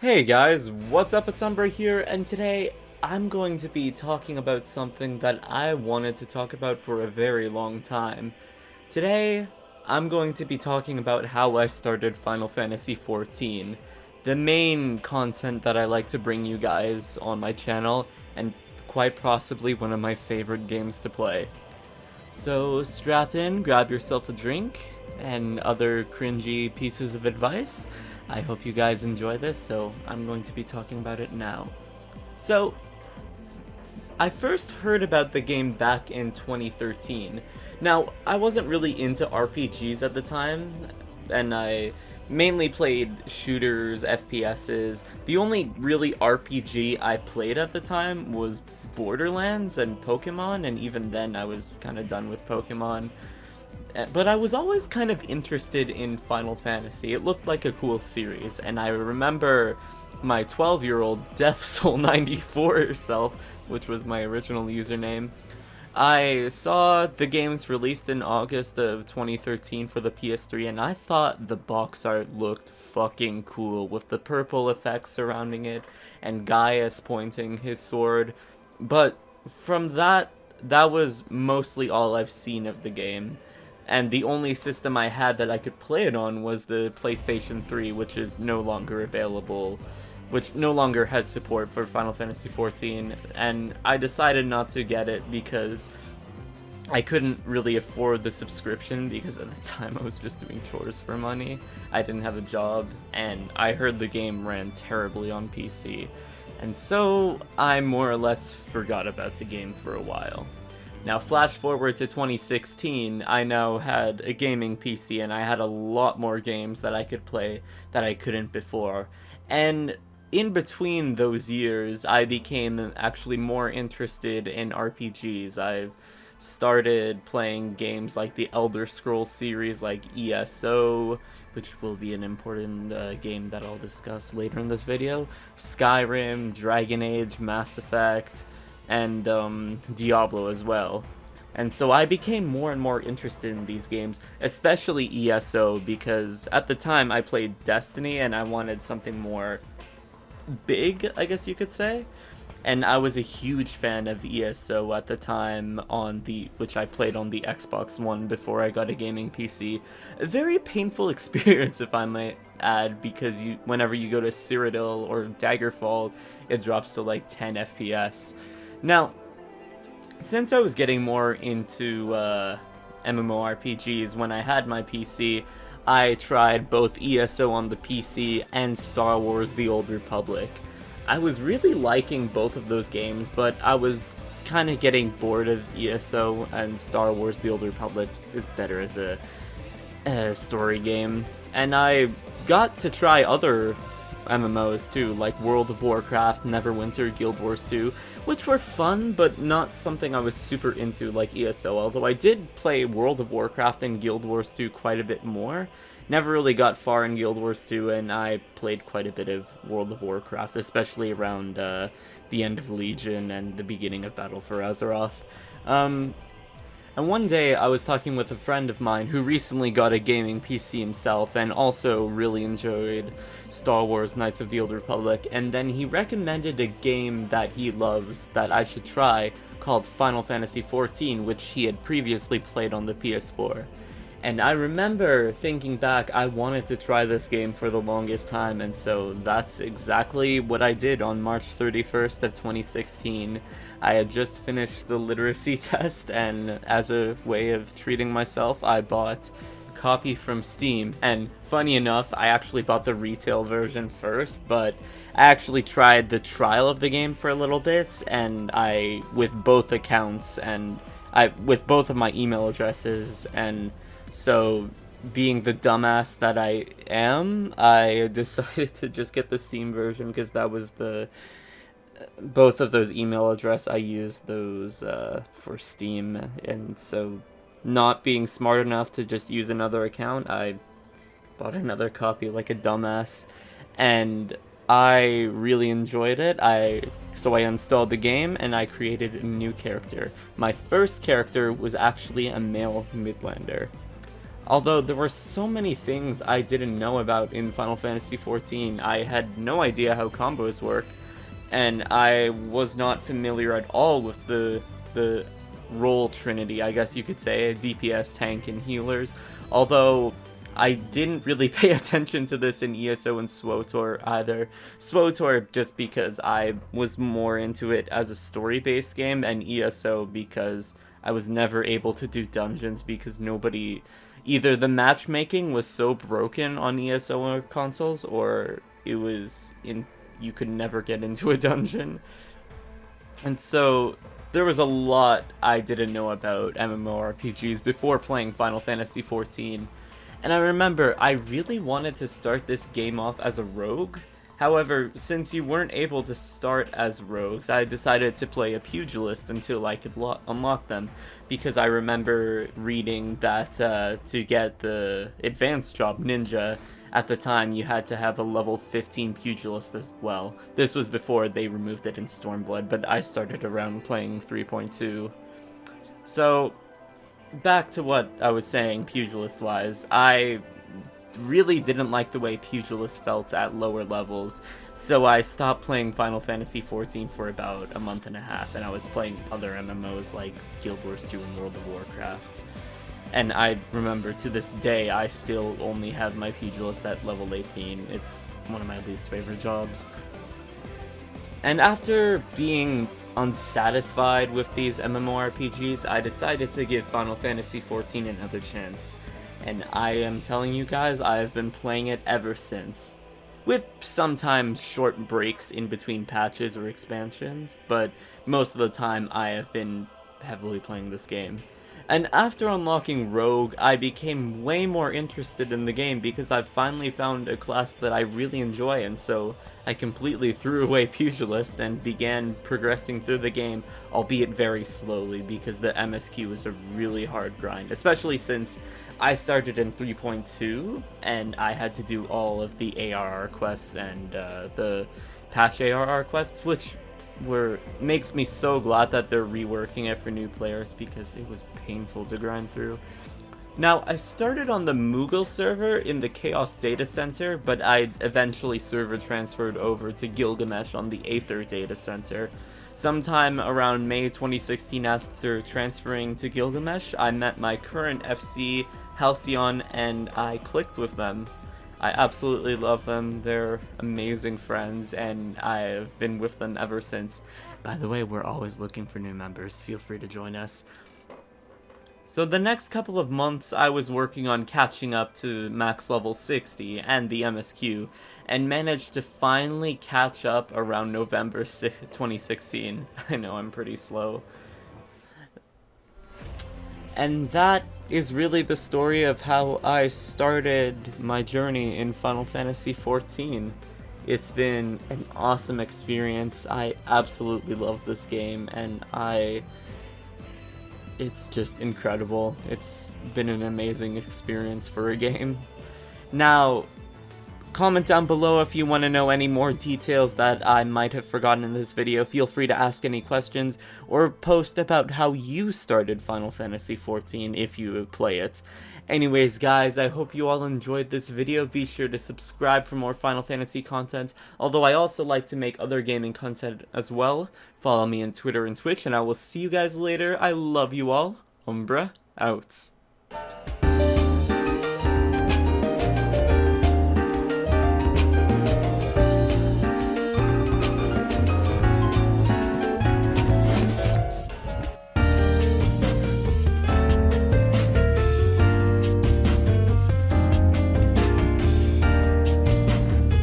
Hey guys, what's up? It's Umbruhh here, and today I'm going to be talking about something that I wanted to talk about for a very long time. Today, I'm going to be talking about how I started Final Fantasy XIV, the main content that I like to bring you guys on my channel, and quite possibly one of my favorite games to play. So strap in, grab yourself a drink, and other cringy pieces of advice. I hope you guys enjoy this, so I'm going to be talking about it now. So, I first heard about the game back in 2013. Now, I wasn't really into RPGs at the time, and I mainly played shooters, FPSs. The only really RPG I played at the time was Borderlands and Pokemon, and even then I was kind of done with Pokemon. But I was always kind of interested in Final Fantasy. It looked like a cool series, and I remember my 12-year-old Death Soul 94 self, which was my original username. I saw the games released in August of 2013 for the PS3, and I thought the box art looked fucking cool, with the purple effects surrounding it, and Gaius pointing his sword. But from that was mostly all I've seen of the game. And the only system I had that I could play it on was the PlayStation 3, which is no longer available, which no longer has support for Final Fantasy XIV, and I decided not to get it because I couldn't really afford the subscription, because at the time I was just doing chores for money. I didn't have a job, and I heard the game ran terribly on PC, and so I more or less forgot about the game for a while. Now, flash forward to 2016, I now had a gaming PC, and I had a lot more games that I could play that I couldn't before. And in between those years, I became actually more interested in RPGs. I've started playing games like the Elder Scrolls series, like ESO, which will be an important game that I'll discuss later in this video, Skyrim, Dragon Age, Mass Effect, and Diablo as well. And so I became more and more interested in these games, especially ESO, because at the time I played Destiny and I wanted something more big, I guess you could say. And I was a huge fan of ESO at the time, which I played on the Xbox One before I got a gaming PC. A very painful experience, if I might add, because whenever you go to Cyrodiil or Daggerfall, it drops to like 10 FPS. Now, since I was getting more into MMORPGs when I had my PC, I tried both ESO on the PC and Star Wars: The Old Republic. I was really liking both of those games, but I was kind of getting bored of ESO, and Star Wars: The Old Republic is better as a story game. And I got to try other MMOs too, like World of Warcraft, Neverwinter, Guild Wars 2, which were fun, but not something I was super into like ESO, although I did play World of Warcraft and Guild Wars 2 quite a bit more. Never really got far in Guild Wars 2, and I played quite a bit of World of Warcraft, especially around the end of Legion and the beginning of Battle for Azeroth. And one day I was talking with a friend of mine who recently got a gaming PC himself and also really enjoyed Star Wars: Knights of the Old Republic, and then he recommended a game that he loves that I should try called Final Fantasy XIV, which he had previously played on the PS4. And I remember thinking back, I wanted to try this game for the longest time, and so that's exactly what I did on March 31st of 2016. I had just finished the literacy test, and as a way of treating myself, I bought a copy from Steam. And funny enough, I actually bought the retail version first, but I actually tried the trial of the game for a little bit, and with both accounts, and with both of my email addresses, and so, being the dumbass that I am, I decided to just get the Steam version, because that was both of those email address, I used those for Steam, and so not being smart enough to just use another account, I bought another copy like a dumbass, and I really enjoyed it. So I installed the game, and I created a new character. My first character was actually a male Midlander. Although there were so many things I didn't know about in Final Fantasy XIV. I had no idea how combos work, and I was not familiar at all with the role trinity, I guess you could say, DPS, tank, and healers. Although I didn't really pay attention to this in ESO and SWOTOR either. SWOTOR just because I was more into it as a story-based game, and ESO because I was never able to do dungeons because nobody... Either the matchmaking was so broken on ESO consoles, or it was you could never get into a dungeon. And so there was a lot I didn't know about MMORPGs before playing Final Fantasy XIV. And I remember I really wanted to start this game off as a rogue. However, since you weren't able to start as rogues, I decided to play a pugilist until I could unlock them, because I remember reading that to get the advanced job, ninja, at the time you had to have a level 15 pugilist as well. This was before they removed it in Stormblood, but I started around playing 3.2. So, back to what I was saying pugilist-wise, I really didn't like the way pugilist felt at lower levels, so I stopped playing Final Fantasy XIV for about a month and a half, and I was playing other MMOs like Guild Wars 2 and World of Warcraft. And I remember to this day I still only have my pugilist at level 18. It's one of my least favorite jobs. And after being unsatisfied with these MMORPGs, I decided to give Final Fantasy XIV another chance. And I am telling you guys, I have been playing it ever since. With sometimes short breaks in between patches or expansions, but most of the time I have been heavily playing this game. And after unlocking Rogue, I became way more interested in the game because I've finally found a class that I really enjoy, and so I completely threw away Pugilist and began progressing through the game, albeit very slowly because the MSQ was a really hard grind, especially since I started in 3.2 and I had to do all of the ARR quests and the patch ARR quests, which makes me so glad that they're reworking it for new players because it was painful to grind through. Now, I started on the Moogle server in the Chaos Data Center, but I eventually server transferred over to Gilgamesh on the Aether Data Center. Sometime around May 2016, after transferring to Gilgamesh, I met my current FC, Halcyon, and I clicked with them. I absolutely love them, they're amazing friends, and I've been with them ever since. By the way, we're always looking for new members, feel free to join us. So the next couple of months I was working on catching up to max level 60 and the MSQ, and managed to finally catch up around November 2016. I know, I'm pretty slow. And that is really the story of how I started my journey in Final Fantasy XIV. It's been an awesome experience. I absolutely love this game, and it's just incredible. It's been an amazing experience for a game. Now, comment down below if you want to know any more details that I might have forgotten in this video. Feel free to ask any questions, or post about how you started Final Fantasy XIV if you play it. Anyways guys, I hope you all enjoyed this video. Be sure to subscribe for more Final Fantasy content, although I also like to make other gaming content as well. Follow me on Twitter and Twitch, and I will see you guys later. I love you all. Umbruhh out.